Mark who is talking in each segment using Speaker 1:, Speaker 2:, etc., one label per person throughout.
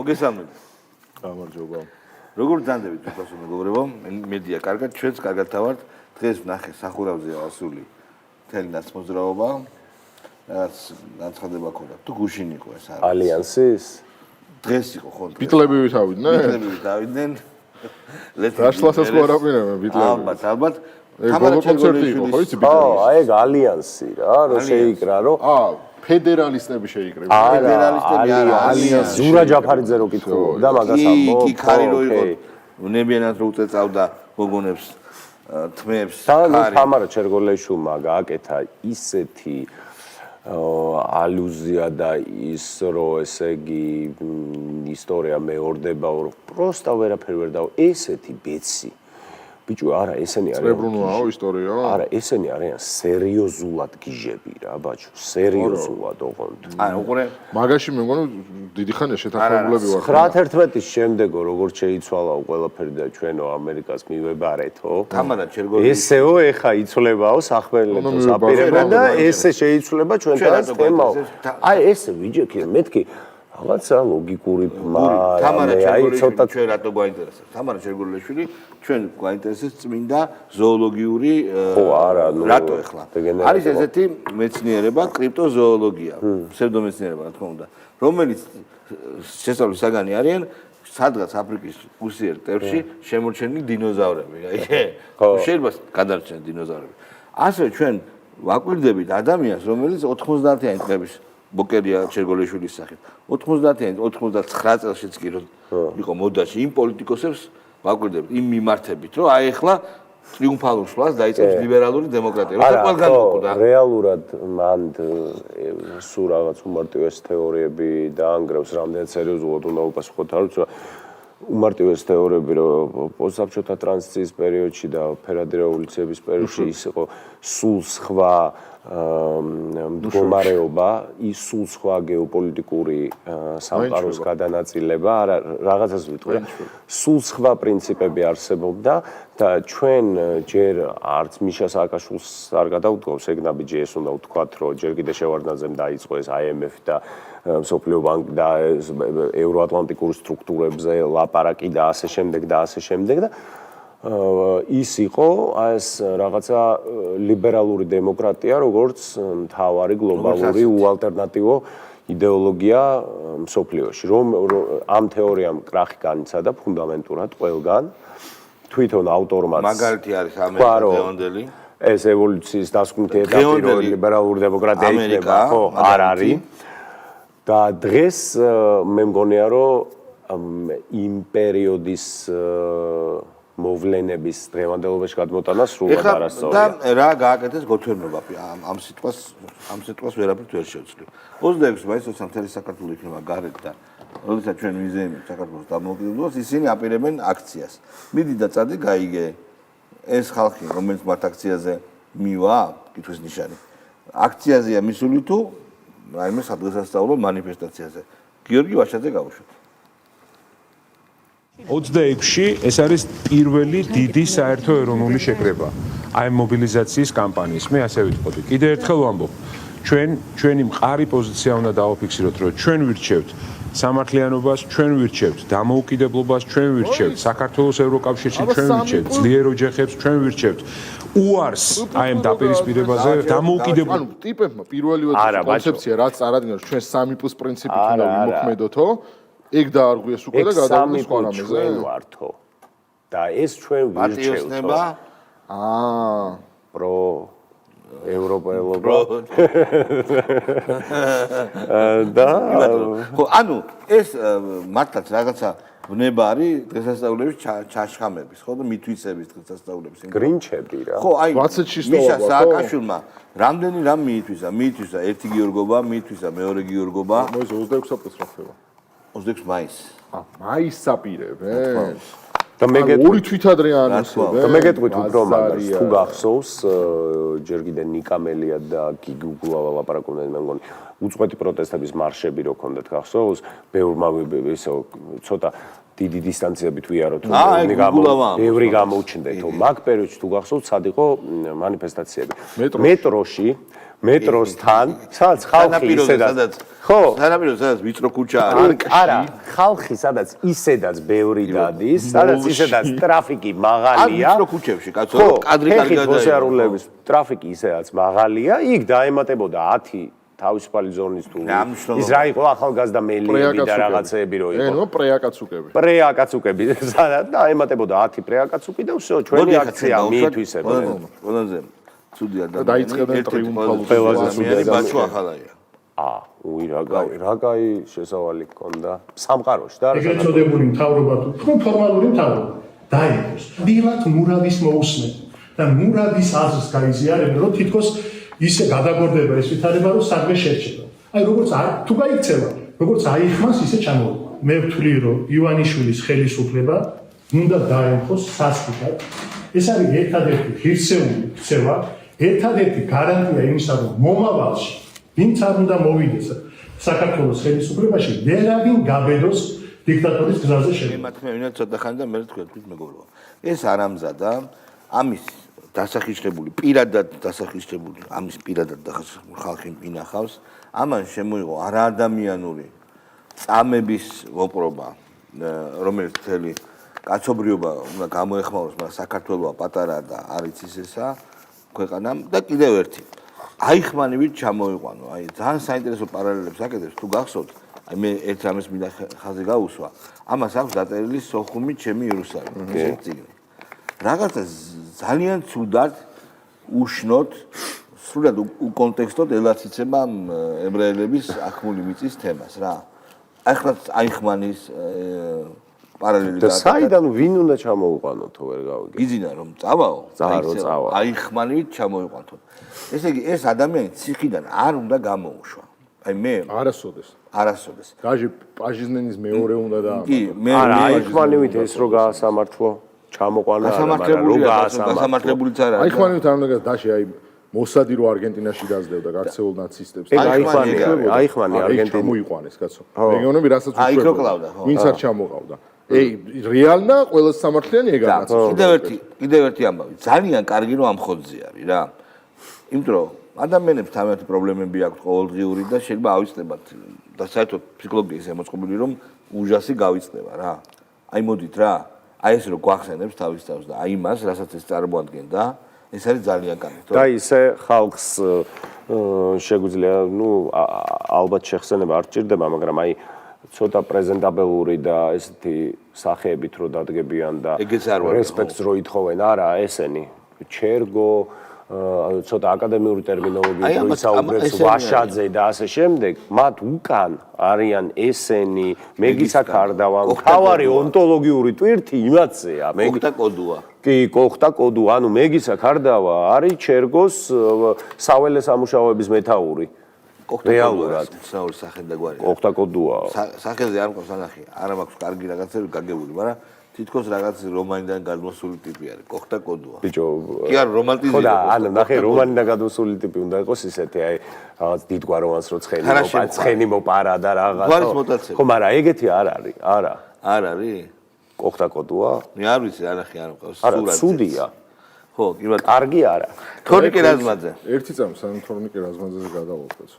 Speaker 1: მოგესალმებით.
Speaker 2: გამარჯობა.
Speaker 1: როგორ ძანდებით თვითონ მეგობრებო? მედია კარგად, ჩვენც კარგად თავართ. დღეს ვნახე სახურავზეა ასული მთელი ნაცმოძრაობა. რაც განცხადება ქონდა. თუ გუშინ იყო ეს არის.
Speaker 3: ალიანსის?
Speaker 1: დღეს იყო ხო?
Speaker 2: ბიტლებივი თავიდნენ?
Speaker 1: ბიტლებივი თავიდნენ.
Speaker 2: დაშლასაც ხო არ აპირებენ ბიტლებივი.
Speaker 1: ალბათ.
Speaker 2: თამარ კონცერტი იყო, ხო იცი ბიტლებივი?
Speaker 3: აი ეგ ალიანსი რა, რომ შეიკრა, რომ
Speaker 2: ფედერალისტები შეიკრებენ.
Speaker 1: ფედერალისტები არა,
Speaker 3: ალიანსი. ზურა ჯაფარიძე რო კითხულობდა მაგას ამბობ.
Speaker 1: კი, ხარი რო იყო. ნებიანად რო უწეწავდა გოგონებს, თმებს,
Speaker 3: ხარი. თამარა ჩერგოლეშვილმა გააკეთა ისეთი ალუზია და ის რომ ესე იგი ისტორია მეორდება, რომ პროსტა ვერაფერ ვერ დავა. ესეთი ბეცი. ბიჭო, არა, ესენი არიან.
Speaker 2: წრებრუნვაო ისტორია?
Speaker 3: არა, ესენი არიან სერიოზულად გიჟები რა, ბაჭო, სერიოზულად ოღონდ.
Speaker 1: აი, უყურე.
Speaker 2: მაგაში მე მგონი დიდი ხანია შეთანხმებულები ვარ.
Speaker 3: 9/11-ის შემდეგო როგორც შეიცვალა ყველაფერი და ჩვენო ამერიკას მივებარეთო.
Speaker 1: თამარა ჩერგოლეშვილი.
Speaker 3: ესეო ეხა იცვლებაო სახმელეთოს აპირებდა და ესე შეიცვლება ჩვენთან თემაო. აი ესე ვიჯექი, მეთქი რაღაცა ლოგიკური
Speaker 1: თამარა ჩერგოლეშვილი ჩვენ რატო გვაინტერესებს? თამარა ჩერგოლეშვილი ჩვენ გვაინტერესებს წმინდა ზოოლოგიური რატო ეხლა? არის ესეთი მეცნიერება, კრიპტოზოოლოგია, ფსევდომეცნიერება, რა თქმა უნდა, რომელიც შესწავლის საგანი არიან სადღაც აფრიკის უსიერ ტევში შემორჩენილი დინოზავრები, აი შეიძლება გადარჩენილ დინოზავრები. ასე ჩვენ ვაკვირდებით ადამიანს, რომელიც 90-იანი წლების ბოკერია ჩერგოლეშვილის სახით. 90-იანი 99 წელშიც კი რომ იყო მოდაში იმ პოლიტიკოსებს ვაკვირდებით იმ მიმართებით, რომ აი ახლა ტრიუმფალურ სვლას დაიწყებს ლიბერალური დემოკრატია. რა ყველგან მოკვდა.
Speaker 3: რეალურად მან სულ რაღაც უმარტივეს თეორიები დაანგრევს, რამდენად სერიოზულად უნდა უპასუხოთ, არ ვიცი. უმარტივეს თეორიები, რომ პოსტსაბჭოთა ტრანზიციის პერიოდში და ფერადი რევოლუციების პერიოდში ის იყო სულ სხვა მდგომარეობა, ის სულ სხვა გეოპოლიტიკური სამყაროს გადანაწილება, არა რაღაცას ვიტყვი, სულ სხვა პრინციპები არსებობდა და ჩვენ ჯერ არც მიშა სააკაშვილს არ გადავდგავს, ეგ ნაბიჯი ეს უნდა ვთქვათ, რომ ჯერ კიდე შევარდნაძემ დაიწყო ეს IMF და მსოფლიო ბანკი და ევროატლანტიკური სტრუქტურებზე ლაპარაკი და ასე შემდეგ და ასე შემდეგ და ის იყო ეს რაღაცა ლიბერალური დემოკრატია, როგორც მთავარი გლობალური უალტერნატივო იდეოლოგია მსოფლიოში. რომ ამ თეორიამ კრახი განიცადა ფუნდამენტურად ყველგან. თვითონ ავტორმაც
Speaker 1: მაგალითი არის ამერიკელი.
Speaker 3: ეს ევოლუციის დასკვნითი ეტაპი რო ლიბერალური დემოკრატია იქნება, ხო, არ არის. და დღეს მე მგონია, რომ იმ პერიოდის მოვლენების დღევანდელობაში გადმოტანა სრულად არასწორია.
Speaker 1: და რა გააკეთეს გოთვერნობა ამ სიტყვას ვერაფრით ვერ შევცვლი. 26 მაისს მთელი საქართველო იქნება გარეთ და როდესაც ჩვენ ვიზეიმებთ საქართველოს დამოუკიდებლობას, ისინი აპირებენ აქციას. მიდი და წადი გაიგე ეს ხალხი, რომელიც მათ აქციაზე მივა, კითხვის ნიშანი. აქციაზეა მისული თუ რაიმე სადღესასწაულო მანიფესტაციაზე. გიორგი ვაშაძე გავუშვით.
Speaker 4: 26-ში ეს არის პირველი დიდი საერთო ეროვნული შეკრება. აი მობილიზაციის კამპანიის. მე ასე ვიტყოდი. კიდევ ერთხელ ვამბობ. ჩვენი მყარი პოზიცია უნდა დავაფიქსიროთ, რომ ჩვენ ვირჩევთ სამართლიანობას, ჩვენ ვირჩევთ დამოუკიდებლობას, ჩვენ ვირჩევთ საქართველოს ევროკავშირში, ჩვენ ვირჩევთ ძლიერ ოჯახებს, ჩვენ ვირჩევთ უარს აი ამ დაპირისპირებაზე დამოუკიდებლობა.
Speaker 2: ანუ ტიპებმა პირველივე კონცეფცია რაც წარადგინეს ჩვენ 3+ პრინციპით უნდა ვიმოქმედოთო, ეგ დაარღვიეს უკვე და გადავიდეს სხვა რამეზე.
Speaker 3: ჩვენ ვართო. და ეს ჩვენ ვირჩევთ. პრო ევროპელობა. და
Speaker 1: ხო, ანუ ეს მართლაც რაღაცა ბნება არის დღესასწაულების ჩაშხამების, ხო და მითვისების დღესასწაულების.
Speaker 3: გრინჩები რა.
Speaker 1: ხო, აი მიშა სააკაშვილმა რამდენი რამ მიითვისა? მიითვისა ერთი გიორგობა, მიითვისა მეორე გიორგობა.
Speaker 2: მოიცა 26 აპრილს რა ხდება?
Speaker 1: 26 მაისს.
Speaker 2: მაისს აპირებენ.
Speaker 3: და მე
Speaker 2: ორი თვით ადრე ანონსებენ.
Speaker 3: და მე გეტყვით უფრო მაგას, თუ გახსოვს, ჯერ კიდე ნიკამელია და გიგუგულა ლაპარაკობდნენ, მე მგონი უწყვეტი პროტესტების მარშები რო ქონდათ გახსოვს, ბევრმა ისო ცოტა დიდი დისტანციებით ვიარო თუ ბევრი გამოუჩნდეთო. მაგ პერიოდში თუ გახსოვთ, სად იყო მანიფესტაციები. მეტროსთან, სადაც ხალხი ისედაც ხო,
Speaker 1: სანაპირო სადაც ვიწრო ქუჩა არის.
Speaker 3: არა, ხალხი სადაც ისედაც ბევრი დადის, სადაც ისედაც ტრაფიკი მაღალია.
Speaker 1: ვიწრო ქუჩებში, კაცო, კადრი კარგი
Speaker 3: გადაიღოს. ტრაფიკი ისედაც მაღალია, იქ დაემატებოდა 10 თავისუფალი ზონის თუ ის რა იყო ახალგაზრდა მელიები და რაღაცეები რო იყო.
Speaker 2: ნუ პრეაკაცუკები.
Speaker 3: პრეაკაცუკები, სადაც დაემატებოდა 10 პრეაკაცუკი და всё, ჩვენი აქცია მიითვისებოდა.
Speaker 1: ყველაზე ცუდი ადამიანი.
Speaker 2: დაიწყებენ ტრიუმფალურ
Speaker 3: ყველაზე ცუდი
Speaker 1: ბაჩუ ახალაია.
Speaker 3: უი რა კაი შესავალი გქონდა სამყაროში და
Speaker 5: ეგრეთ წოდებული მთავრობა თუ ფორმალური მთავრობა დაიყოს. დილად მურავის მოусმენ და მურავის აზრს გაიზიარებენ, რომ თითქოს ისე გადაგორდება ეს ვითარება, რომ სადღე შერჩება. აი როგორც თუ გაიქცევა, როგორც აიხმას, ისე ჩამოვიდა. მე ვთვლი, რომ ივანიშვილის ხელისუფლება უნდა დაემხოს სასტიკად. ეს არის ერთადერთი ღირსეული ქცევა, ერთადერთი გარანტია იმისა, რომ მომავალში ვინც არ უნდა მოვიდეს საქართველოს ხელისუფლებაში, ვერავინ გაბედოს დიქტატორის გზაზე შევა.
Speaker 1: მე მათქმა ვინაც ცოტა ხანი და მე თქვენ მეგობრებო. ეს არ ამზადა ამის დასახიშრებული, პირადად დასახიშრებული, ამის პირადად დასახიშრებული ხალხი ინახავს. ამან შემოიღო არაადამიანური წამების ვოპრობა, რომელიც მთელი კაცობრიობა უნდა გამოეხმაუროს, მაგრამ საქართველოა პატარა და არის ისესა ქვეყანამ და კიდევ ერთი აიხმანივით ჩამოიყვანო. აი ძალიან საინტერესო პარალელებს აკეთებს თუ გახსოვთ. აი მე ერთ რამეს მინდა ხაზი გაუსვა. ამას აქვს დაწერილი სოხუმი ჩემი იერუსალიმი, ეს წიგნი. რაღაცა ძალიან ცუდად უშნოთ სრულად უკონტექსტოდ ელაციცება ებრაელების ახმული მიწის თემას რა. ახლა აიხმანის პარალელი
Speaker 3: და საიდან ვინ უნდა ჩამოუყანოთო ვერ გავიგე.
Speaker 1: გიძინა რომ წავაო,
Speaker 3: წავა.
Speaker 1: აიხმანით ჩამოიყვანთო. ესე იგი ეს ადამიანი ციხიდან არ უნდა გამოუშვა. აი მე არასოდეს.
Speaker 2: გაჟი პაჟიზნენის მეორე უნდა და
Speaker 1: კი, მე
Speaker 3: არა, აიხმანივით ეს რო გაასამართლო ჩამოყვანა
Speaker 1: გასამართლებულიც არ არის.
Speaker 2: აიხმანივით არ უნდა დაში აი მოსადი რო არგენტინაში დაძდევდა გაქცეულ ნაცისტებს.
Speaker 3: აიხმანი არგენტინაში
Speaker 2: მოიყვანეს, კაცო. რეგიონები რასაც
Speaker 1: აი იქ რო კლავდა, ხო?
Speaker 2: ვინც არ ჩამოყავდა. რეალნა ყველა სამართლიანი ეგაა.
Speaker 1: კიდევ ერთი ამბავი. ძალიან კარგი რომ ამხოძე არის რა. იმიტომ რომ ადამიანებს თავიანთი პრობლემები აქვს ყოველდღიური და შეიძლება ავიცნებათ და საერთოდ ფსიქოლოგიის ემოწყობილი რომ უჟასი გავიცნება რა. აი მოდით რა. აი ეს რო გვახსენებს თავის თავს და აი მას რასაც ეს წარმოადგენდა, ეს არის ძალიან კარგი.
Speaker 3: და ისე ხალხს შეგვიძლია, ალბათ შეხსენება არ ჭირდება, მაგრამ აი ცოტა პრეზენტაბელური და ესეთი სახეებით რო დადგებიან და რესპექტს რო ითხოვენ, არა, ესენი ჩერგო ცოტა აკადემიური ტერმინოლოგიით რო ისაუბრებს ვაშაძე და ასე შემდეგ, მათ უკან არიან ესენი, მეგისა ქარდავა, თავარი ონტოლოგიური ტვირთი იმაცია,
Speaker 1: მეგთა კოდუა.
Speaker 3: კი, კოხტა კოდუ, ანუ მეგისა ქარდავა არის ჩერგოს საველე სამუშაოების მეთაური. რეალურად
Speaker 1: საული სახე და გვარი.
Speaker 3: კოხტა კოდუა.
Speaker 1: სახეზე არ მყავს ანახი, არა მაქვს კარგი რაღაცები გაგებული, მაგრამ თითქოს რაღაც რომანიდან გადმოსული ტიპი არის, კოხტა კოდუა.
Speaker 3: ბიჭო,
Speaker 1: კი არ რომანტიზმი.
Speaker 3: ხო და ანუ ნახე რომანიდან გადმოსული ტიპი უნდა იყოს ისეთი, აი რაღაც დიდგვარ რომანს რო ცხენი მოპარა და რაღაც. ხო, მაგრამ ეგეთი არ არის, არა.
Speaker 1: არ არის?
Speaker 3: კოხტა კოდუა?
Speaker 1: მე არ ვიცი, ანახი არ მყავს.
Speaker 3: არა, ცუდია.
Speaker 1: ხო, იმათ
Speaker 3: კარგი არა.
Speaker 1: თორნიკე რაზმაძე.
Speaker 2: ერთი წამი სანამ თორნიკე რაზმაძეზე გადავყოთ.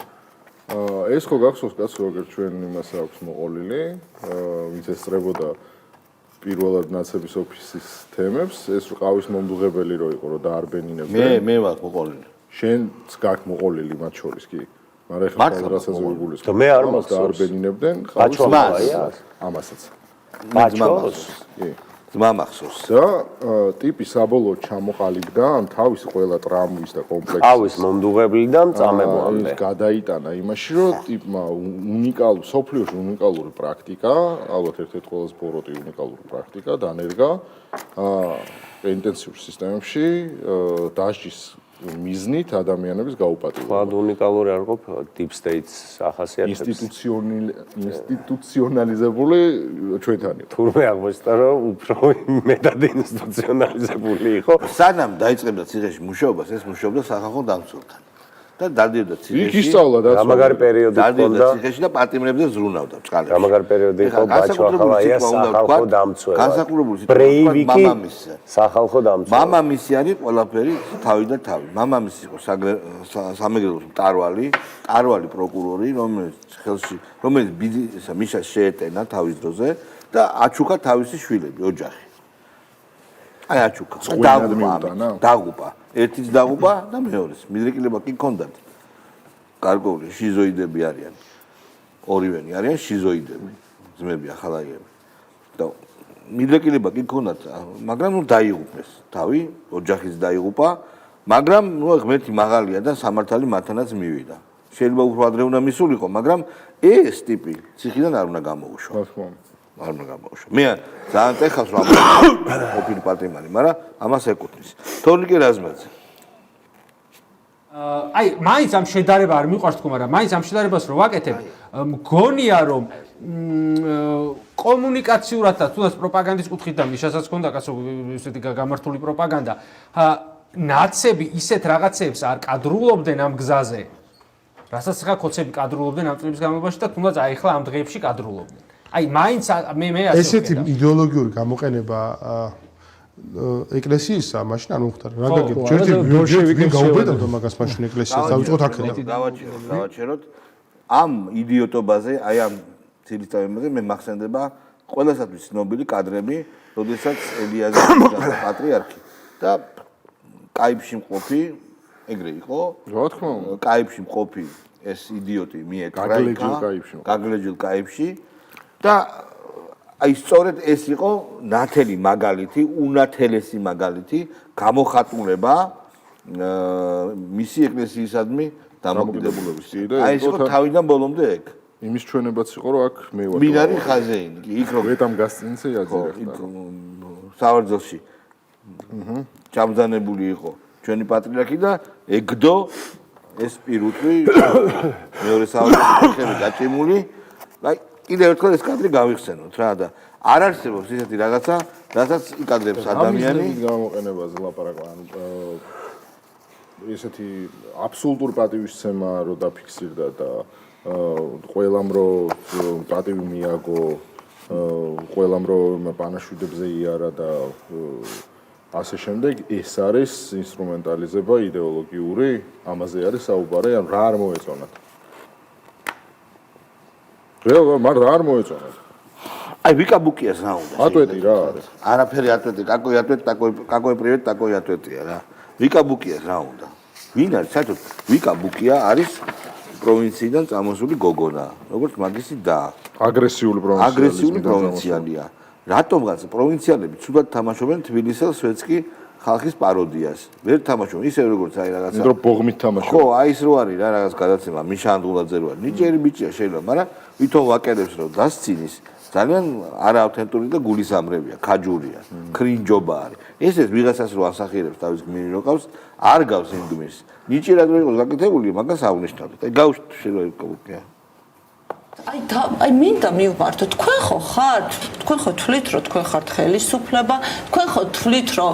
Speaker 2: ეს ხო გახსოვს კაცო, როგორ ჩვენ იმას აქვს მოყოლილი, ვინც ესწრებოდა პირველად ნაცების ოფისის თემებს, ეს ყავის მომდუღებელი რო იყო, რომ დაარბენინებდნენ.
Speaker 1: მე ვარ მოყოლილი.
Speaker 2: შენც გაქვს მოყოლილი მათ შორის კი. მაგრამ ეხლა რასაც ვიგულისხმობ.
Speaker 3: და მე არ მახსოვს.
Speaker 2: დაარბენინებდნენ
Speaker 3: ყავის
Speaker 2: ამასაც.
Speaker 3: ბაჩოს.
Speaker 2: კი.
Speaker 1: ძმა მახსოვს.
Speaker 2: და ტიპი საბოლოოდ ჩამოყალიბდა ამ თავის ყველა ტრამვის და კომპლექსის.
Speaker 3: ყავის მომდუღებლიდან წამებამდე.
Speaker 2: გადაიტანა იმაში, რომ ტიპმა უნიკალური, სოფლიოში უნიკალური პრაქტიკა, ალბათ ერთ-ერთი ყველაზე ბოროტი უნიკალური პრაქტიკა დანერგა ინტენსიურ სისტემებში დასჯის მიზნით ადამიანების გაუპატიურება.
Speaker 3: ხვალ უნიკალური არ ყოფილა deep states ახასიათებს.
Speaker 2: ინსტიტუციონალიზებული ჩვენთან იყო.
Speaker 3: თურმე აღმოჩნდა რომ უფრო მეტად ინსტიტუციონალიზებული იყო.
Speaker 1: სანამ დაიწყებდა ციხეში მუშაობას, ეს მუშაობდა სახალხო დამცველთან. და დადიოდა ციხეში.
Speaker 2: იქ ისწავლა და
Speaker 3: რამაგარი პერიოდი
Speaker 1: დადიოდა ციხეში და პატიმრებზე ზრუნავდა წყალებში.
Speaker 3: რამაგარი პერიოდი იყო ბაჩვახავაია სახალხო დამცველი.
Speaker 1: განსაკუთრებული
Speaker 3: ბრეივიკი
Speaker 1: მამამისზე.
Speaker 3: სახალხო დამცველი.
Speaker 1: მამამისი არის ყველაფერი თავი და თავი. მამამისი იყო სამეგრელოს მტარვალი, პროკურორი, რომელიც მიშას შეეტენა თავის დროზე და აჩუქა თავისი შვილები, ოჯახი. აი აჩუქა. დაღუპა. ერთიც დაღუპა და მეორეს. მიდრეკილება კი ჰქონდათ. გარკვეული შიზოიდები არიან. ორივენი არიან შიზოიდები. ძმები ახალაიები. და მიდრეკილება კი ჰქონდათ, მაგრამ ნუ დაიღუპეს. თავი, ოჯახიც დაიღუპა, მაგრამ ნუ ღმერთი მაღალია და სამართალი მათანაც მივიდა. შეიძლება უფრო ადრე უნდა მისულიყო, მაგრამ ეს ტიპი ციხიდან არ უნდა გამოუშვა. არ უნდა გამოუშვა. მე ძალიან წეხავს რომ ყოფილი პატრიმარი, მაგრამ ამას ეკუთვნის. თორნიკე რაზმაძე.
Speaker 6: აი, მაინც ამ შედარება არ მიყვარს თქო, მაგრამ მაინც ამ შედარებას რო ვაკეთებ, მგონია რომ კომუნიკაციურად და თუნდაც პროპაგანდის კუთხით და მიშასაც ჰქონდა კაცო ესეთი გამართული პროპაგანდა, ნაცები ისეთ რაღაცებს არ კადრულობდნენ ამ გზაზე. რასაც ხა კოცები კადრულობდნენ ამ წლების განმავლობაში და თუნდაც აი ხლა ამ დღეებში კადრულობდნენ. აი, მაინც მე ასე
Speaker 5: ესეთი იდეოლოგიური გამოყენება ეკლესიისა მაშინ არ მომხდარა. რა გაგებ? ჯერჯერ ბოლშევიკები გაუბედავდა მაგას მაშინ ეკლესიას დავიწყოთ აქედან.
Speaker 1: დავაჩეროთ. ამ იდიოტობაზე, აი ამ ცილისთავებზე მე მახსენდება ყველასათვის ცნობილი კადრები, როდესაც ელიაზე პატრიარქი და კაიფში მყოფი ეგრე იყო.
Speaker 2: რა თქმა უნდა.
Speaker 1: კაიფში მყოფი ეს იდიოტი მიეკრა გაგლეჯილ კაიფში და აი სწორედ ეს იყო ნათელი მაგალითი, უნათელესი მაგალითი გამოხატულება მისი ეკლესიისადმი დამოკიდებულების. აი ეს იყო თავიდან ბოლომდე ეგ.
Speaker 2: იმის ჩვენებაც იყო რომ აქ მე ვარ.
Speaker 1: მინარი ხაზეინი, იქ რომ
Speaker 2: ვეტამ გასწინცე იაძერე.
Speaker 1: სავარძელში. ჩამზანებული იყო ჩვენი პატრიარქი და ეგდო ეს პირუტყვი მეორე სავარძელში გაჭიმული. აი კიდევ ერთხელ ეს კადრი გავიხსენოთ რა და არ არსებობს ისეთი რაღაცა, რასაც იკადრებს ადამიანი
Speaker 2: გამოყენებაზე ლაპარაკა. ესეთი აბსოლუტურ პატივისცემა რო დაფიქსირდა და ყველამ რო პატივი მიაგო, ყველამ რო პანაშვიდებზე იარა და ასე შემდეგ, ეს არის ინსტრუმენტალიზება იდეოლოგიური, ამაზე არის საუბარი, ან რა არ მოეწონათ. მაგრამ რა არ მოეწონათ.
Speaker 1: აი ვიკაბუკიას რა უნდა?
Speaker 2: ატვეტი რა არის?
Speaker 1: არაფერი ატვეტი, კაკოი ატვეტი, კაკოი პრივეტ, კაკოი ატვეტია რა. ვიკაბუკიას რა უნდა? ვინ არის? საერთოდ ვიკაბუკია არის პროვინციიდან წამოსული გოგონა, როგორც მაგისი და
Speaker 2: აგრესიული
Speaker 1: პროვინციალია. რატომღაც პროვინციალები ცუდად თამაშობენ თბილისელ სვეტსკი ხალხის პაროდიას. ვერ თამაშობენ ისე როგორც აი რაღაცა.
Speaker 2: იმიტომ ბოღმით თამაშობენ.
Speaker 1: ხო, აი ის რო არის რა რაღაც გადაცემა, მიშა ანდღულაძე რო არის. ნიჭიერი ბიჭია შეიძლება, მაგრამ ვითომ ვაკერებს რომ დასცინის ძალიან არაავთენტური და გულისამრებია, ქაჯურია, ქრინჯობა არის. ეს ვიღაცას რო ასახიერებს თავის გმირი რო ყავს, არ გავს იმ გმირს. ნიჭიერად რო იყოს გაკეთებული, მაგას აღნიშნავთ. აი გავშვით შეიძლება.
Speaker 7: აი მინდა მივმართო, თქვენ ხო ხართ, თქვენ ხო თვლით რომ თქვენ ხართ ხელისუფლება, თქვენ ხო თვლით რომ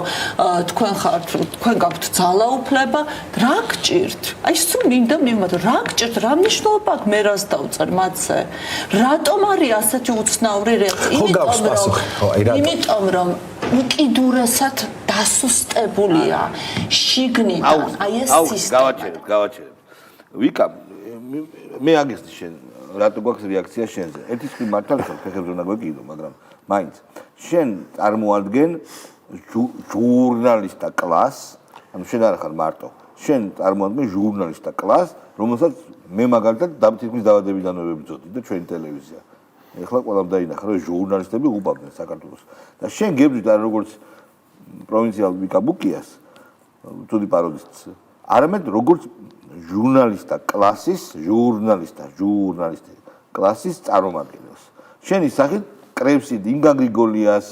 Speaker 7: თქვენ გაქვთ ძალაუფლება, რა გჭირთ? აი სულ მინდა მივმართო, რა გჭირთ? რა მნიშვნელობა აქვს მე რას დავწერ მათზე? რატომ არის ასეთი უცნაური რეაქცია? იმიტომ რომ უკიდურესად დასუსტებულია შიგნიდან, აი ეს სისტემა.
Speaker 1: გავაჩერებ. ვიკა მე აგიხსნი შენ რატო გვაქვს რეაქცია შენზე? ერთის კი მართალია ფეხებზე უნდა გვეკიდო, მაგრამ მაინც შენ წარმოადგენ ჟურნალისტთა კლასს, ანუ შენ არ ხარ მარტო. შენ წარმოადგენ ჟურნალისტთა კლასს, რომელსაც მე მაგალითად თითქმის დავადებიდანვე ვებრძოდი და ჩვენი ტელევიზია. ეხლა ყველამ დაინახა რომ ჟურნალისტები უყავდნენ საქართველოს. და შენ გებრძვით არ როგორც პროვინციალ ვიკაბუკიას, თუდი პაროდისტს, არამედ როგორც ჟურნალისტთა კლასის კლასის წარმომადგენელს. შენი სახით კრებსით ინგა გრიგოლიას,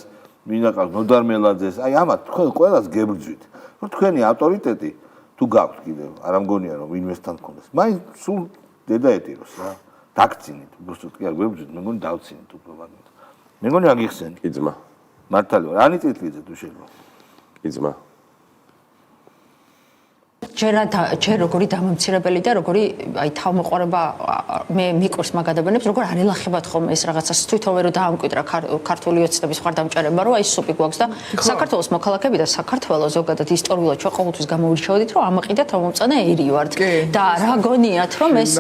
Speaker 1: მინაყავს ნოდარ მელაძეს, აი ამათ თქვენ ყველას გებრძვით. რომ თქვენი ავტორიტეტი თუ გაქვთ კიდევ, არ ამგონია რომ ინვესტან გქონდეს. მაინც სულ დედა ეტიროს რა. დაგცინით, უბრალოდ კი არ გვებრძვით, მე მგონი დავცინით უფრო მაგით. მე მგონი აგიხსენით.
Speaker 3: კი ძმა.
Speaker 1: მართალია, რანი წითლიძე თუ შეიძლება.
Speaker 3: კი ძმა.
Speaker 8: ჯერ როგორი დამამცირებელი და როგორი აი თავმოყარება მე მიკურს მაგადებენებს როგორ არ ელახებათ ხოლმე ეს რაღაცას თვითონვე რომ დაამკვიდრა ქართული ოცნების მხარდამჭერება რომ აი სუპი გვაქვს და საქართველოს მოქალაქეები და საქართველოს ზოგადად ისტორიულად ჩვენ ყოველთვის გამოვირჩეოდით რომ ამაყიდათ მომწონე ერი ვართ და რა გონიათ რომ ეს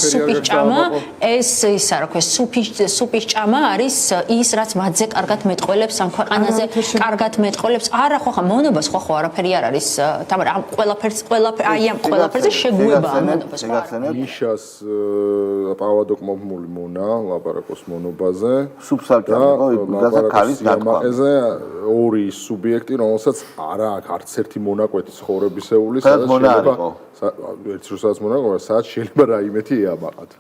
Speaker 8: სუპის ჭამა ეს ისა რა ქვია სუპის ჭამა არის ის რაც მათზე კარგად მეტყველებს ამ ქვეყანაზე კარგად მეტყველებს არა ხო ხა მონობას ხო არაფერი არ არის თამარ ამ ყველაფერზე შეგუება ამ მონობას
Speaker 2: ნიშას პავადოკმობმული მონა ლაპარაკოს მონობაზე სუბსალკაზე ორი სუბიექტი რომელსაც არა აქვს არც ერთი მონაკვეთი ცხოვრებისეული სადაც შეიძლება რაიმეთი ეაბაყათ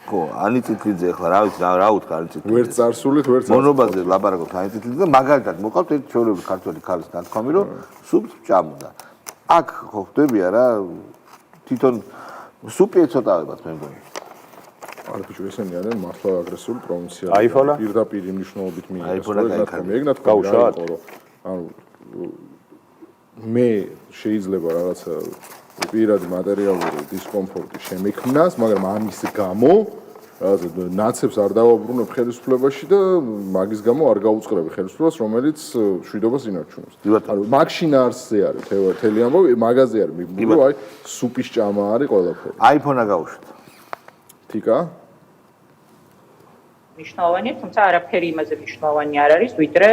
Speaker 1: ხო ანიწითლიძე ახლა რა ვიცი რა უთქვა ანიწითლიძე
Speaker 2: ვერც წარსულით ვერც
Speaker 1: მონობაზე ლაპარაკობთ ანიწითლიძე და მაგალითად მოყავთ ერთ ჩვეულებრივ ქართველი ქალის ნათქვამი რომ სუპს ჭამდა აქ ხო ხდები არა თვითონ სუპი ეცოტავებათ მე მგონი
Speaker 2: არ ბიჭო ესენი არიან მართლა აგრესიული პროვინციალი პირდაპირ მნიშვნელობით მიიღეს გაუშვათ ანუ მე შეიძლება რაღაცა პირადი მატერიალური დისკომფორტი შემექმნას მაგრამ ამის გამო რაღაცა ნაცებს არ დავაბრუნებ ხელისუფლებაში და მაგის გამო არ გაუწყრები ხელისუფლებას რომელიც შვიდობას ინარჩუნებს ანუ მაგშინ არსზე არის თელი ამბავი მაგაზე არის მიგმო აი სუპის ჭამა არის ყველაფერი
Speaker 1: აიფონა გაუშვით
Speaker 2: თიკა
Speaker 9: მნიშვნელოვანია თუმცა არაფერი იმაზე მნიშვნელოვანი არ არის ვიდრე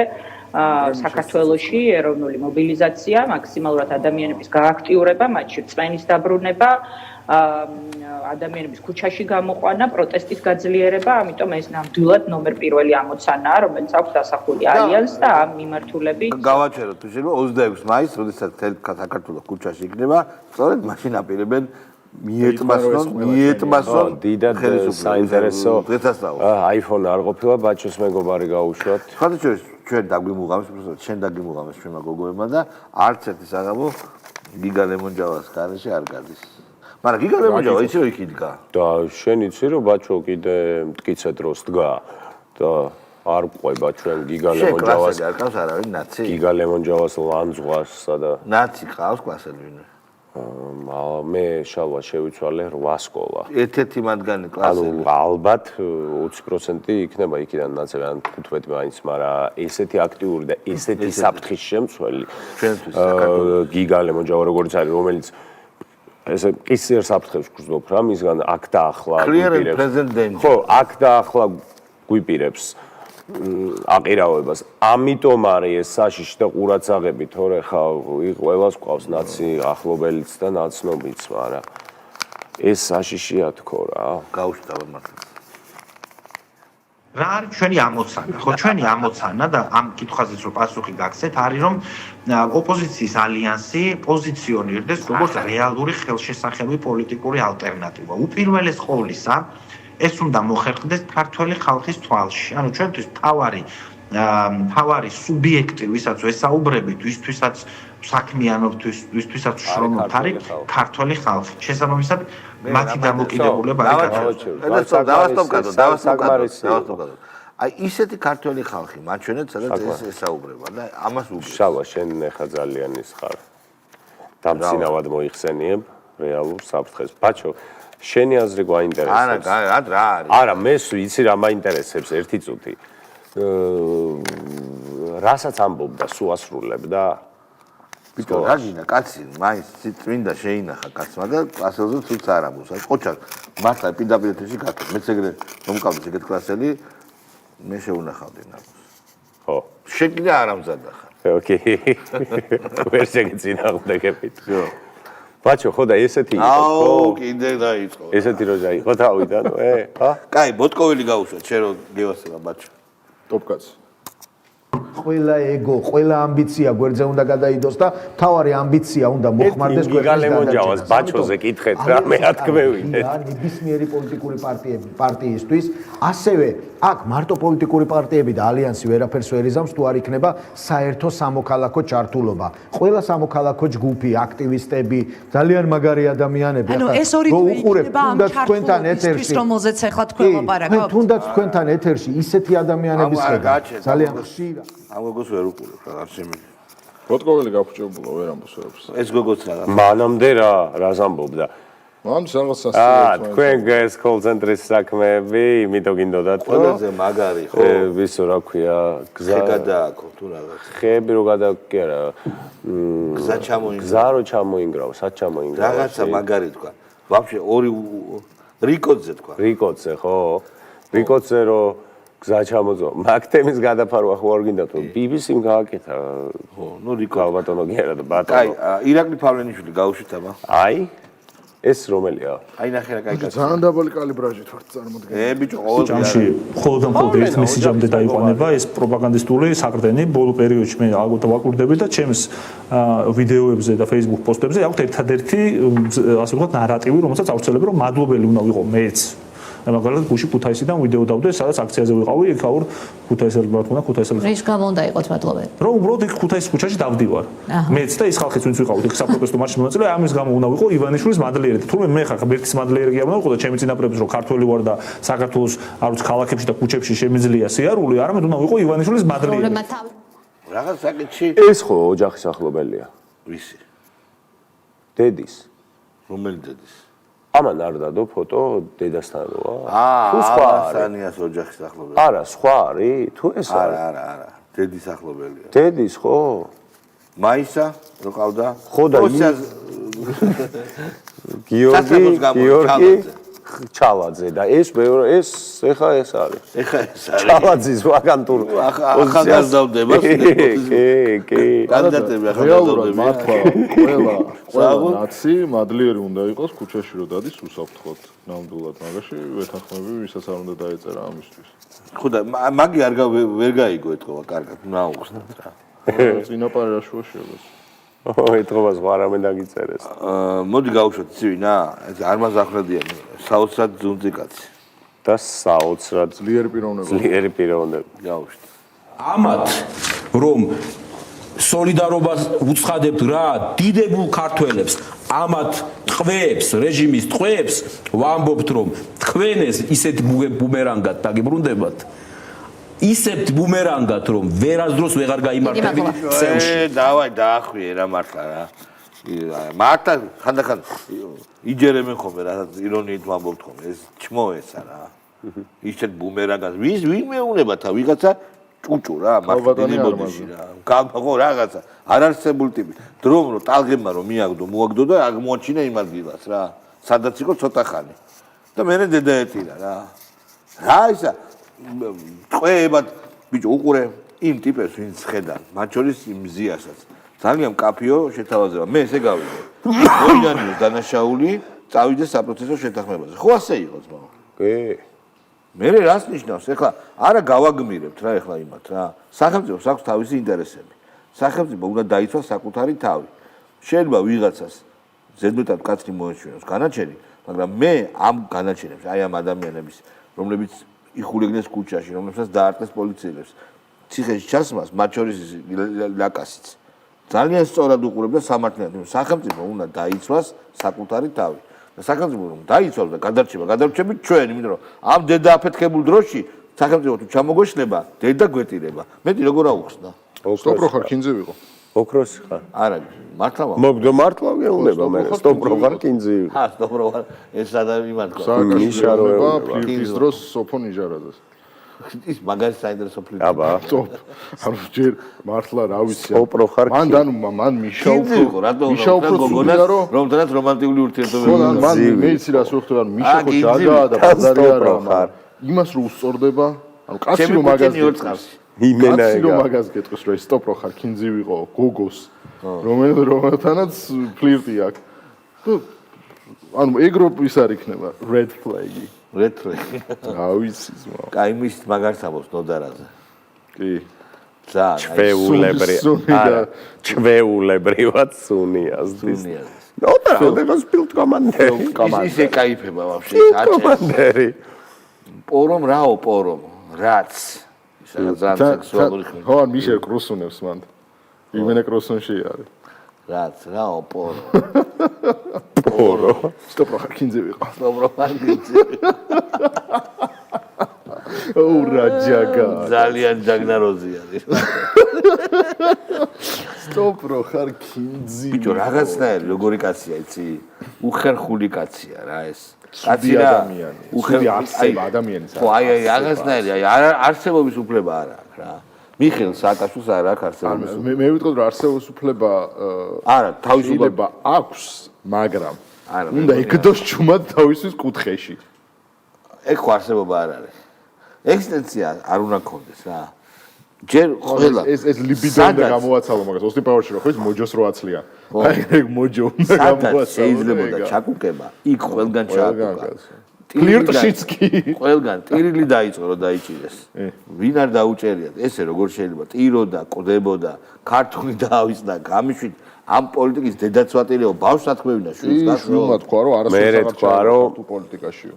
Speaker 9: საქართველოში ეროვნული მობილიზაცია მაქსიმალურად ადამიანების გააქტიურება მათში წვენის დაბრუნება ადამიანების ქუჩაში გამოყვანა პროტესტის გაძლიერება ამიტომ ეს ნამდვილად ნომერ პირველი ამოცანაა რომელიც აქვს დასახული ალიანსს და ამ მიმართულები
Speaker 1: გავაჩეროთ შეიძლება 26 მაისს როდესაც საქართველოს ქუჩაში იქნება სწორედ მაშინ აპირებენ მიეტმასონ
Speaker 3: დიდად საინტერესო აიფონ არ ყოფილა ბაჩოს მეგობარი გაუშვათ
Speaker 1: ხათუჩეს ჩვენ დაგვიმუღამს ჩვენ დაგიმუღამს ჩვენმა გოგოებმა და არც ერთი საღამო გიგა ლემონჯავას გარეშე არ გადის მაგრამ გიგა ლემონჯავა იცი რომ იქ იდგა
Speaker 3: და შენ იცი რომ ბაჩო კიდე მტკიცე დროს დგა და არ ყვება ჩვენ გიგა ლემონჯავას
Speaker 1: არ ყავს არავინ ნაცი
Speaker 3: გიგა ლემონჯავას ლანძღვარსა და
Speaker 1: ნაცი ყავს კლასელი ვინმე
Speaker 3: მე შალვა შევიცვალე 8 სკოლა.
Speaker 1: ერთ-ერთი მათგანი კლასელი.
Speaker 3: ანუ ალბათ 20% იქნება იქიდან ნაცები ან 15 მაინც, მაგრამ ესეთი აქტიური და ესეთი საფრთხის შემცველი
Speaker 1: ჩვენთვის საქართველოს
Speaker 3: გიგა ლემონჯავა როგორც არის, რომელიც ესე კისერ საფრთხებს გრძნობ რა, მისგან აქ და ახლა
Speaker 1: გვიპირებს.
Speaker 3: ხო, აქ და ახლა გვიპირებს აყირავებას. ამიტომ არის ეს საშიში და ყურაცაღები, თორე ხა ყველას ყავს ნაცი ახლობელიც და ნაცნობიც, მაგრამ ეს საშიშია თქო რა.
Speaker 1: გაუშვდა მართლა.
Speaker 10: რა არის ჩვენი ამოცანა? ხო, ჩვენი ამოცანა და ამ კითხვაზეც რო პასუხი გაგცეთ, არის რომ ოპოზიციის ალიანსი პოზიციონირდეს როგორც რეალური ხელშესახები პოლიტიკური ალტერნატივა. უპირველეს ყოვლისა ეს უნდა მოხერხდეს ქართველი ხალხის თვალში. ანუ ჩვენთვის თავარი სუბიექტი, ვისაც ვესაუბრებით, ვისთვისაც საქმიანობთ, ვისთვისაც შრომობთ, არის ქართველი ხალხი. შესაბამისად, მათი დამოკიდებულება არის
Speaker 1: ქართველი. დავასტობ. აი ისეთი ქართველი ხალხი, მათ ჩვენეთ სადაც ეს ესაუბრება და ამას უბრალოდ.
Speaker 3: შავა, შენ ახლა ძალიან ის ხარ. დამცინავად მოიხსენიებ რეალურ საფრთხეს. ბაჩო შენი აზრი გვაინტერესებს.
Speaker 1: არა, რა არის?
Speaker 3: არა, მე ვიცი რა მაინტერესებს ერთი წუთი. რასაც ამბობდა, სულ ასრულებდა.
Speaker 1: ბიჭო, რა გინდა, კაცი, მაინც წმინდა შეინახა კაცმა და კლასელზე თუც არ ამბობს. აი, ყოჩა, მართლა პირდაპირ ეთერში გაკეთე. მეც ეგრე მომკავდეს ეგეთ კლასელი, მე შეუნახავდი ნაბოს.
Speaker 3: ხო.
Speaker 1: შენ კიდე არ ამზადა ხარ.
Speaker 3: ოკეი. ვერ შეგეწინააღმდეგებით. ხო. ბაჩო, ხო და ესეთი იყო, ხო?
Speaker 1: აუ, კიდე დაიწყო.
Speaker 3: ესეთი რო დაიწყო თავიდან, ჰა?
Speaker 1: კაი, ბოტკოვილი გაუშვათ, შენ რო გევასება, ბაჩო.
Speaker 2: ტოპკაც.
Speaker 11: ყველა ეგო, ყველა ამბიცია გვერდზე უნდა გადაიდოს და თავარი ამბიცია უნდა მოხმარდეს
Speaker 3: გვერდზე. გიგა ლემონჯავას ბაჩოზე კითხეთ რა, მე ათქმევინეთ.
Speaker 11: ნებისმიერი პოლიტიკური პარტიისთვის, ასევე აქ მარტო პოლიტიკური პარტიები და ალიანსი ვერაფერს ვერ იზამს თუ არ იქნება საერთო სამოქალაქო ჩართულობა. ყველა სამოქალაქო ჯგუფი, აქტივისტები, ძალიან მაგარი ადამიანები
Speaker 12: ახლა ეს ორი იქნება ამ ჩართულობის რომელზეც ახლა თქვენ ლაპარაკობთ.
Speaker 11: თუნდაც თქვენთან ეთერში ისეთი ადამიანების ხედავ ძალიან ხშირად
Speaker 1: ამ გოგოს ვერ უყურებ რა არ შემიძლია.
Speaker 2: როტკოველი გაფუჭებულა ვერ ამბობს ვერაფერს.
Speaker 1: ეს გოგოც რა.
Speaker 3: მანამდე რას ამბობდა?
Speaker 2: მანამდე რაღაც სასწაულს.
Speaker 3: თქვენ გეს კოლ-ცენტრის საქმეები, იმიტომ გინდოდათ, რომ
Speaker 1: ყველაზე მაგარი ხო?
Speaker 3: ვისო რა ქვია,
Speaker 1: გზა გადააქო თუ რაღაც.
Speaker 3: ხეები რო გადააქო კი არა.
Speaker 1: გზა ჩამოინგრა.
Speaker 3: გზა რო ჩამოინგრაო, სად ჩამოინგრაო?
Speaker 1: რაღაცა მაგარი თქვა. ვაფშე ორი რიკოძე თქვა.
Speaker 3: რიკოძე ხო? რიკოძე რო გზა ჩამოძო. მაგ თემის გადაფარვა ხო არ გინდათ რომ BBC-მ გააკეთა.
Speaker 1: ხო, ნუ რიკო
Speaker 3: ბატონო კი არა და ბატონო.
Speaker 1: კაი, ირაკლი ფავლენიშვილი გაუშვით აბა.
Speaker 3: აი ეს რომელია?
Speaker 1: აი ნახე რა კაი გაკეთე.
Speaker 2: ძალიან დაბალი კალიბრაჟით ვარ წარმოდგენილი.
Speaker 1: ბიჭო, ყოველ
Speaker 13: ჯამში მხოლოდ და მხოლოდ ერთ მესიჯამდე დაიყვანება ეს პროპაგანდისტული საყრდენი ბოლო პერიოდში მე ალბათ ვაკურდები და ჩემს ვიდეოებზე და Facebook პოსტებზე აქვს ერთადერთი ასე ვთქვათ ნარატივი, რომელსაც აუცილებელი რომ მადლობელი უნდა ვიყო მეც. მაგალითად გუში ქუთაისიდან ვიდეო დავდე, სადაც აქციაზე ვიყავი, იქ აურ ქუთაისელი მართლა ქუთაისელი.
Speaker 12: რის გამო უნდა იყოთ მადლობელი?
Speaker 13: რომ უბრალოდ იქ ქუთაისის ქუჩაში დავდივარ. მეც და ის ხალხიც ვინც ვიყავით იქ საპროტესტო მარშში მონაწილე, ამის გამო უნდა ვიყო ივანიშვილის მადლიერი. თუმცა მე ხარ ღმერთის მადლიერი კი არ უნდა ვიყო და ჩემი წინაპრებს რომ ქართველი ვარ და საქართველოს არც ქალაქებში და ქუჩებში შემიძლია სიარული, არამედ უნდა ვიყო ივანიშვილის მადლიერი.
Speaker 1: რაღაც საკითხი
Speaker 3: ეს ხო ოჯახის ახლობელია.
Speaker 1: ვისი?
Speaker 3: დედის.
Speaker 1: რომელი დედის?
Speaker 3: ამან არ დადო ფოტო დედასთან როა? თუ სხვა არის.
Speaker 1: სანიას ოჯახის ახლობელი.
Speaker 3: არა, სხვა არის? თუ ეს არის?
Speaker 1: არა. დედის ახლობელია.
Speaker 3: დედის ხო?
Speaker 1: მაისა რო ყავდა?
Speaker 3: ხო და გიორგი ჩალაძე და ეს ეხა ეს არის. ჩალაძის ვაკანტურ
Speaker 1: ახალგაზრდავდება.
Speaker 3: კი.
Speaker 1: კანდიდატები ახალგაზრდავდება.
Speaker 2: მართლა ყველა ნაცი მადლიერი უნდა იყოს ქუჩაში რო დადის უსაფრთხოდ ნამდვილად მაგაში ვეთანხმები ვისაც არ უნდა დაეწერა ამისთვის.
Speaker 1: ხო და მაგი ვერ გაიგო ეთქვა კარგად ნაუხსნათ რა.
Speaker 2: წინაპარი რა შუაშებას.
Speaker 3: ეთქობას ვარ ამენ დაგიწერეს.
Speaker 1: მოდი გავუშვათ ცივინა, ეს არ მაზახლებიან საოცრად ძუნწი კაცი.
Speaker 3: და საოცრად
Speaker 2: ძლიერი
Speaker 3: პიროვნება.
Speaker 1: გავუშვით.
Speaker 14: ამათ რომ სოლიდარობას უცხადებთ რა დიდებულ ქართველებს ამათ ტყვეებს რეჟიმის ტყვეებს ვამბობთ რომ თქვენ ეს ისეთ ბუმერანგად დაგიბრუნდებათ ისეთ ბუმერანგად რომ ვერასდროს ვეღარ გაიმართებით წელში
Speaker 1: დავაი დაახვიე რა მართლა რა მართლა ხანდახან იჯერებენ ხოლმე რა ირონიით ვამბობთ ხოლმე ეს ჩმოესა რა ისეთ ბუმერანგად ვინ მეუნება თა ვიღაცა ჭუჭუ რა მართლმოდიში რა გამო რაღაცა არ არსებული ტიპი დრომ რომ ტალღებმა რომ მიაგდო მოაგდო და აღმოაჩინა იმ ადგილას რა სადაც იყო ცოტა ხანი და მე დედა ეტირა რა ისა ტყვეებად ბიჭო უყურე იმ ტიპებს ვინც ხედან მათ შორის იმ ზიასაც ძალიან კაფიო შეთავაზება მე ესე გავიგე ორიანის დანაშაული წავიდე საპროცესო შეთანხმებაზე ხო ასე იყო ძმაო
Speaker 3: კი
Speaker 1: მე რას ნიშნავს ეხლა არა გავაგმირებთ რა ეხლა იმათ რა სახელმწიფოს აქვს თავისი ინტერესები სახელმწიფო უნდა დაიცვას საკუთარი თავი შეიძლება ვიღაცას ზედმეტად კაცრი მოეჩვენოს განაჩენი მაგრამ მე ამ განაჩენებს აი ამ ადამიანების რომლებიც იხულიდნენ ქუჩაში რომლებსაც დაარტყეს პოლიციელებს ციხეში ჩასმას მათ შორის ლაკასიც ძალიან სწორად უყურებდა სამართლიანად სახელმწიფო უნდა დაიცვას საკუთარი თავი სახელმწიფო რომ დაიცვას და გადარჩებით ჩვენ იმიტომ რომ ამ დედა აფეთქებულ დროში სახელმწიფო თუ ჩამოგოშლება დედა გვეტირება მეტი როგორ აუხსნა
Speaker 2: სტოპრო ხარ კინძი ვიყო
Speaker 3: ოქროს ხარ
Speaker 1: არა მართლა
Speaker 3: მოგდო მართლა გეუბნება მე სტოპრო ხარ კინძი
Speaker 1: სტოპრო ხარ ეს ადამიანი მართლა
Speaker 2: სააკაშვილობა ფლირტის დროს სოფონ იჟარაძეს
Speaker 1: ის მაგარი საინტერესო ფლირტი
Speaker 3: აბა
Speaker 2: ანუ ჯერ მართლა რა ვიცი
Speaker 3: სტოპრო ხარ
Speaker 2: მან მიშა უფრო გოგონას
Speaker 1: რომ თანაც რომანტიკული ურთიერთობები
Speaker 2: მან მე იცი რას ვხვდები ანუ მიშა ხო ჯაგაა და ბაზარი არა იმას რო უსწორდება ანუ კაცი რომ მაგას გეტყვის
Speaker 3: იმენა
Speaker 2: კაცი რომ მაგას გეტყვის რომ სტოპრო ხარ კინძი ვიყო გოგოს რომელთანაც ფლირტი აქვს ანუ ეგრო ის არ იქნება red flag-ი რა ვიცი ზმა
Speaker 1: კაი მის მაგარს ამბობს ნოდარაზე
Speaker 2: კი
Speaker 3: ჩვეულებრივად სუნიას ნოდარა ოდებას ფილტ კომანდერი
Speaker 1: ისე кайფება ვაფშე
Speaker 3: კომანდერი
Speaker 1: პორომ რაო პორომ რაც ძალიან სექსუალური ხმი
Speaker 2: ხო ან მიშელ კრუსუნებს მან იმენა კრუსუნში არის
Speaker 1: რაც რაო პორო
Speaker 2: სტოპრო ხარ კინძი ვიყო
Speaker 1: სტოპრო ხარ კინძი
Speaker 2: ოუ რაჯაგა
Speaker 1: ძალიან ჯაგნა როზი არის
Speaker 2: სტოპ რო ხარ კინძი.
Speaker 1: ბიჭო, რაღაცნაირი როგორი კაცია, იცი? უხერხული კაცია რა ეს.
Speaker 2: კაცი ადამიანი. უხერხული არსება ადამიანის.
Speaker 1: ხო, აი რაღაცნაირი, აი არსებობის უფლება არ აქვს რა. მიხეილ სააკაშვილს არ აქვს არსებობის.
Speaker 2: მე ვიტყოდ რომ არსებობის უფლება
Speaker 1: არა, თავისუფლება
Speaker 2: აქვს, მაგრამ უნდა ეკდოს ჩუმად თავისთვის კუთხეში.
Speaker 1: ეგ ხო არსებობა არ არის. ეგზისტენცია არ უნდა გქონდეს რა. ჯერ ყველა
Speaker 2: ეს ლიბიდონდა გამოაცალო მაგას ოსტი პაუერში რო ხო ის მოჯოს რო აცლია. აი ეგ მოჯო უნდა გამოაცალო.
Speaker 1: შეიძლება ჩაკუკება, იქ ყველგან ჩააკუკა.
Speaker 2: კლირტშიც კი.
Speaker 1: ყველგან ტირილი დაიწყო რომ დაიჭირეს. ვინ არ დაუჭერიათ? ესე როგორ შეიძლება ტიროდა, ყდებოდა, ქართული დაავიწყდა, გამიშვით ამ პოლიტიკის დედაცვატირეო ბავშვს ათქმევინა შვილს გასულ.
Speaker 2: მე თქვა რომ არასოდეს საქართველოს პოლიტიკაშიო.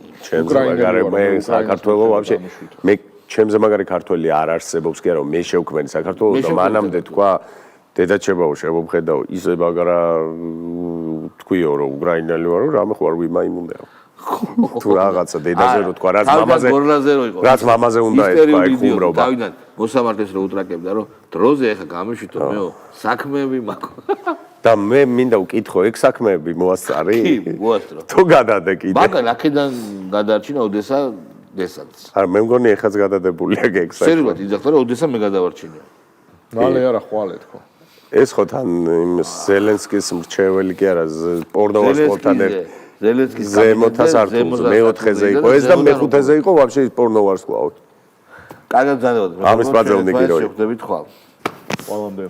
Speaker 3: მე საქართველოს ვაფშე მე ჩემზე მაგარი ქართველი არ არსებობს კი არა მე შევქმენი საქართველოს და მანამდე თქვა დედაჩებაო შემომხედაო ისე მაგარა თქვიო რომ უკრაინელი ვარო რამე ხო არ ვიმაიმუნდაო თუ რაღაცა დედაზე რო თქვა რაც მამაზე უნდა ეთქვა ეგ ხუმრობა
Speaker 1: თავიდან მოსამართლეს რო უტრაკებდა რომ დროზე ახლა გამიშვიდო მეო საქმეები მაქვს
Speaker 3: და მე მინდა ვკითხო ეგ საქმეები მოასწარი
Speaker 1: კი მოასწრო
Speaker 3: თუ გადადე კიდე
Speaker 1: მაგრამ აქედან გადარჩინა ოდესა დესაც
Speaker 3: არა მე მგონი ეხაც გადადებულია ეგ საქმე
Speaker 1: შეიძლება იძახდა რომ ოდესა მე გადავარჩინე
Speaker 2: მალე არა ხვალე თქო
Speaker 3: ეს ხო თან იმ ზელენსკის მრჩეველი კი არა პორნოვარსკოთან ზელენსკის ზემოთას არ თულს მეოთხეზე იყო ეს და მეხუთეზე იყო ვაფშე პორნოვარსკოა
Speaker 1: კარგად ზანდებოდ
Speaker 3: ამის ბაძავდი კიდევ
Speaker 1: შეხვდებით ხვალ
Speaker 2: ყველამდე